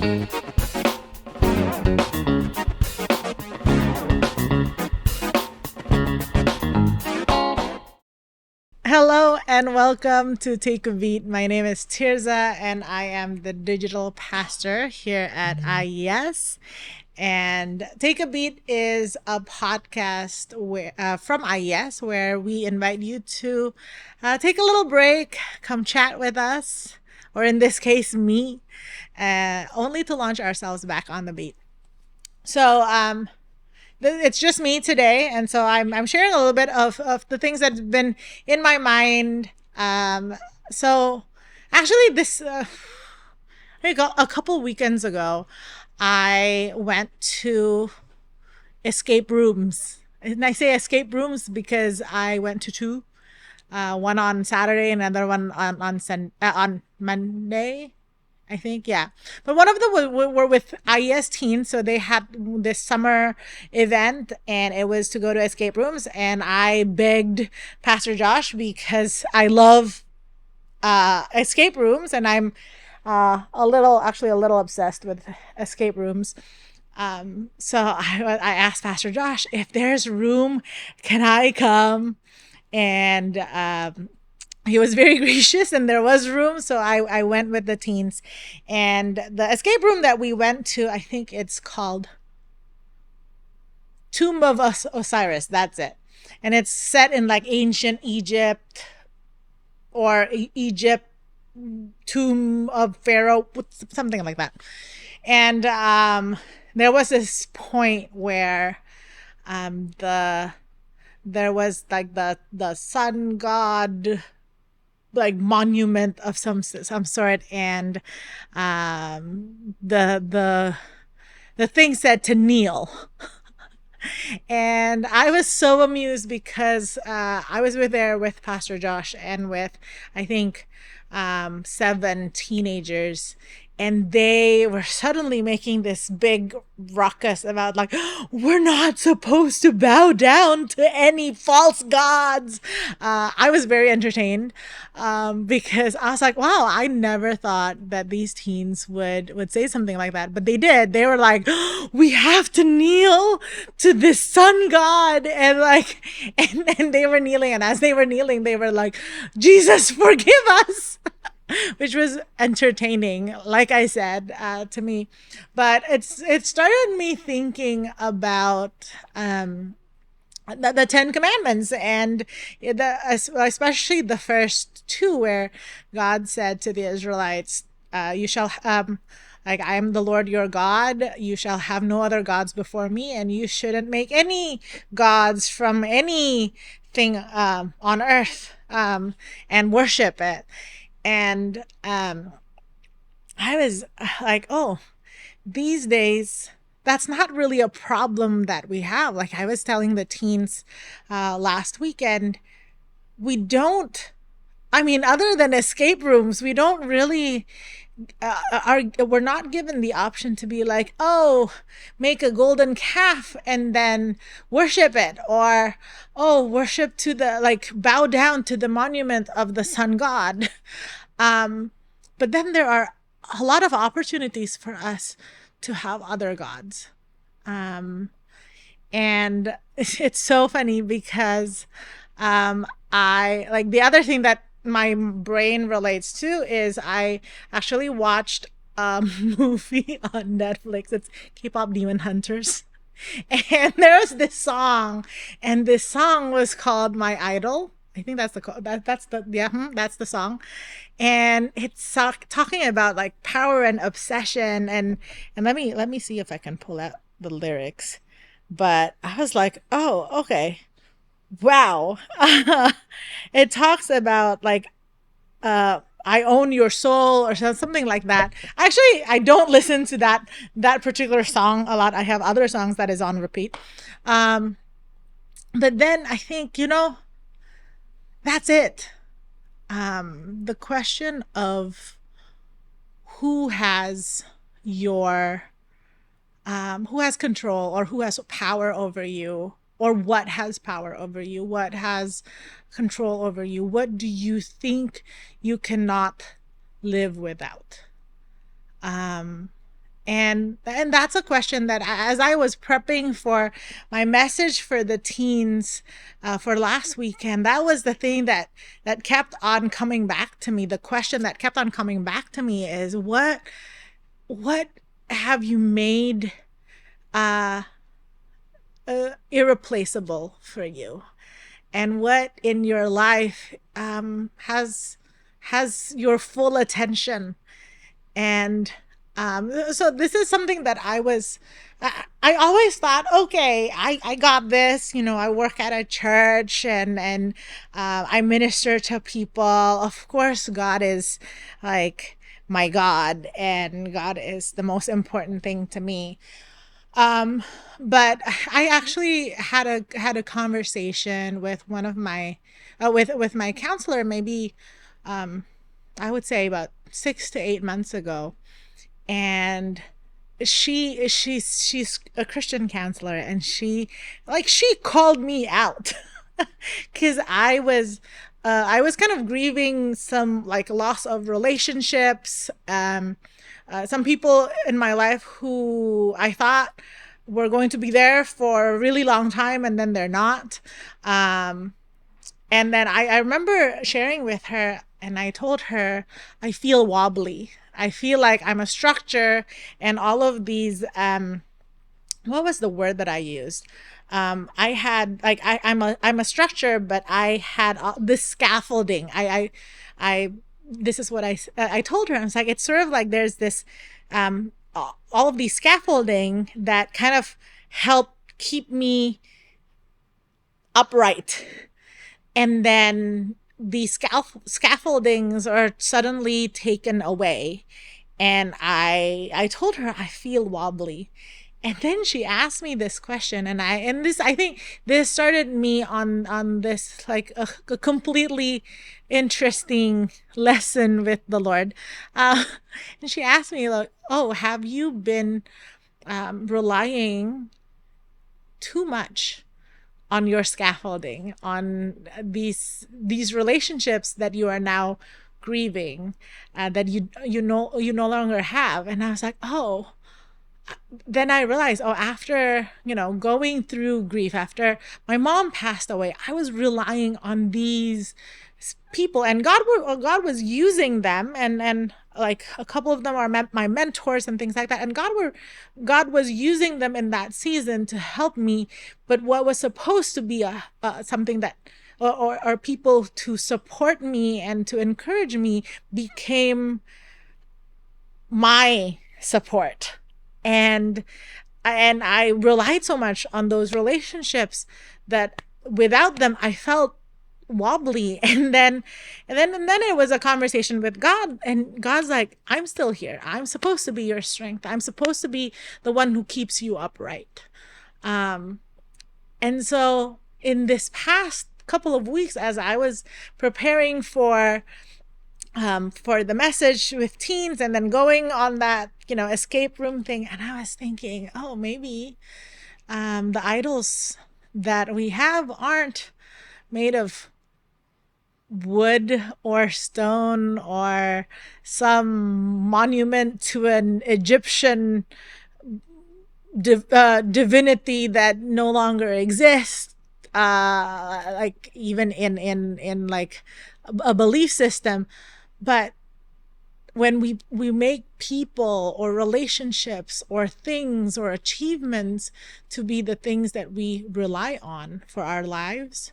Hello and welcome to Take a Beat. My name is Tirza and I am the digital pastor here at IES. And Take a Beat is a podcast from IES where we invite you to take a little break, come chat with us, or in this case, me, only to launch ourselves back on the beat. So, it's just me today, and so I'm sharing a little bit of the things that have been in my mind. So actually, a couple weekends ago, I went to escape rooms, and I say escape rooms because I went to two. One on Saturday, another one on Monday. I think, yeah. But one of them were with IES teens, so they had this summer event, and it was to go to escape rooms. And I begged Pastor Josh because I love escape rooms, and I'm actually a little obsessed with escape rooms. So I asked Pastor Josh if there's room, can I come? And he was very gracious and there was room, so I went with the teens. And the escape room that we went to, I think it's called Tomb of Osiris. That's it. And it's set in like ancient Egypt or Egypt, Tomb of Pharaoh, something like that. And there was this point where there was like the sun god, like monument of some sort, and the thing said to kneel. And I was so amused because I was there with Pastor Josh and with, I think, 7 teenagers, and they were suddenly making this big ruckus about like, we're not supposed to bow down to any false gods. I was very entertained because I was like, wow, I never thought that these teens would say something like that, but they did. They were like, we have to kneel to this sun god, and like, and they were kneeling, and as they were kneeling, they were like, Jesus, forgive us. Which was entertaining, like I said, to me. But it started me thinking about the Ten Commandments, and especially the first two, where God said to the Israelites, "You shall like I am the Lord your God. You shall have no other gods before me, and you shouldn't make any gods from anything on earth and worship it." And I was like, oh, these days, that's not really a problem that we have. Like I was telling the teens last weekend, we don't, I mean, other than escape rooms, we don't really we're not given the option to be like, oh, make a golden calf and then worship it, or oh, worship to the, like, bow down to the monument of the sun god. But then there are a lot of opportunities for us to have other gods. And it's so funny because I like, the other thing that my brain relates to is I actually watched a movie on Netflix. It's K-pop Demon Hunters. And there was this song, and this song was called My Idol. I think that's the yeah, that's the song. And it's talking about like power and obsession, and let me see if I can pull out the lyrics. But I was like, oh, okay. Wow. It talks about like I own your soul or something like that. Actually, I don't listen to that particular song a lot. I have other songs that is on repeat. Um but then I think, that's it. The question of who has your who has control, or who has power over you, or what has power over you, what has control over you, what do you think you cannot live without? And that's a question that, as I was prepping for my message for the teens for last weekend, that was the thing that kept on coming back to me. The question that kept on coming back to me is, what have you made uh, irreplaceable for you, and what in your life has your full attention? And so this is something that I always thought, okay, I got this. I work at a church, and I minister to people. Of course, God is like my God, and God is the most important thing to me. Um, but I actually had a conversation with one of my with my counselor, maybe um, I would say about 6 to 8 months ago. And she's a Christian counselor, and she called me out because I was kind of grieving some like loss of relationships. Some people in my life who I thought were going to be there for a really long time, and then they're not. Um, and then I remember sharing with her, and I told her, I feel wobbly. I feel like I'm a structure, and all of these, what was the word that I used? I had like I'm a structure, but I had this scaffolding. I this is what I told her. I was like, it's sort of like there's this all of these scaffolding that kind of help keep me upright, and then these scaffoldings are suddenly taken away, and I told her I feel wobbly. And then she asked me this question, I think this started me on this like a completely interesting lesson with the Lord. uh, and she asked me like, oh, have you been relying too much on your scaffolding, on these relationships that you are now grieving, that you no longer have? And I was like, oh. Then I realized, oh, after going through grief, after my mom passed away, I was relying on these people, and God was using them, and like a couple of them are my mentors and things like that, and God was using them in that season to help me. But what was supposed to be something that or people to support me and to encourage me became my support. And and I relied so much on those relationships that without them I felt wobbly. And then it was a conversation with God, and God's like, I'm still here. I'm supposed to be your strength. I'm supposed to be the one who keeps you upright. um and so in this past couple of weeks, as I was preparing for the message with teens, and then going on that escape room thing, and I was thinking, oh, maybe the idols that we have aren't made of wood or stone or some monument to an Egyptian divinity that no longer exists, like even in like a belief system. But when we make people or relationships or things or achievements to be the things that we rely on for our lives,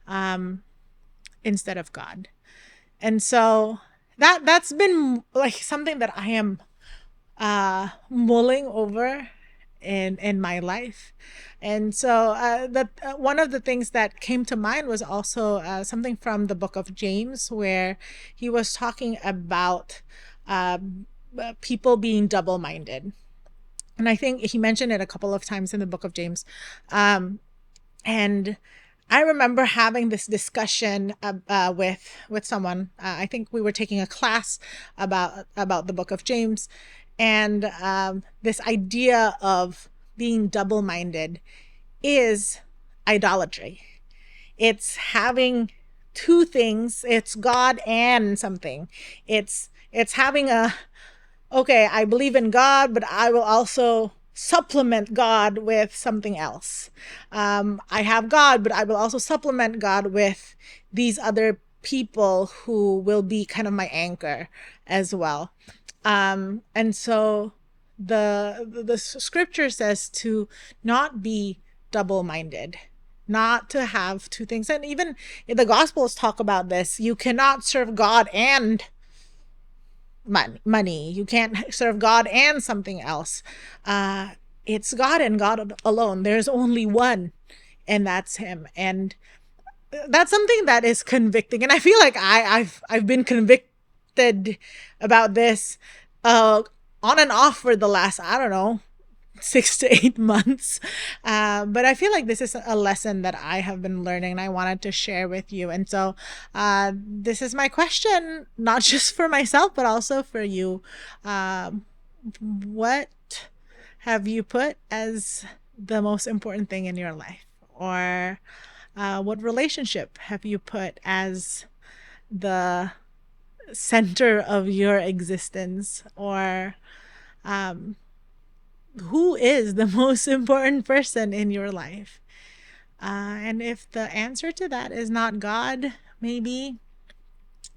um, instead of God. And so that's been like something that I am mulling over in my life. And so that one of the things that came to mind was also something from the book of James, where he was talking about people being double-minded. And I think he mentioned it a couple of times in the book of James. And I remember having this discussion with someone. I think we were taking a class about the book of James, and this idea of being double-minded is idolatry. It's having two things. It's God and something. It's having okay, I believe in God, but I will also supplement God with something else. I have God, but I will also supplement God with these other people who will be kind of my anchor as well. And so the scripture says to not be double-minded, not to have two things. And even in the Gospels talk about this. You cannot serve God and money. You can't serve God and something else. It's God and God alone. There's only one, and that's Him. And that's something that is convicting. And I feel like I've been convicted about this uh, on and off for the last, I don't know, 6 to 8 months. But I feel like this is a lesson that I have been learning and I wanted to share with you. And so this is my question, not just for myself, but also for you. What have you put as the most important thing in your life? Or what relationship have you put as the center of your existence? Or who is the most important person in your life? And if the answer to that is not God, maybe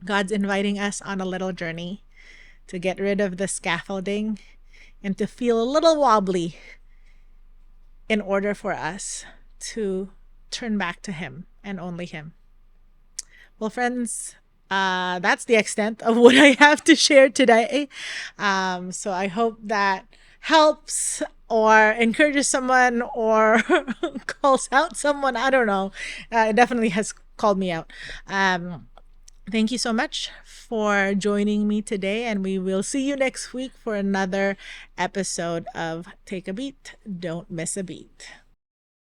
God's inviting us on a little journey to get rid of the scaffolding and to feel a little wobbly in order for us to turn back to Him and only Him. Well, friends, that's the extent of what I have to share today. So I hope that helps or encourages someone or calls out someone. I don't know. It definitely has called me out. Thank you so much for joining me today, and we will see you next week for another episode of Take a Beat. Don't miss a beat.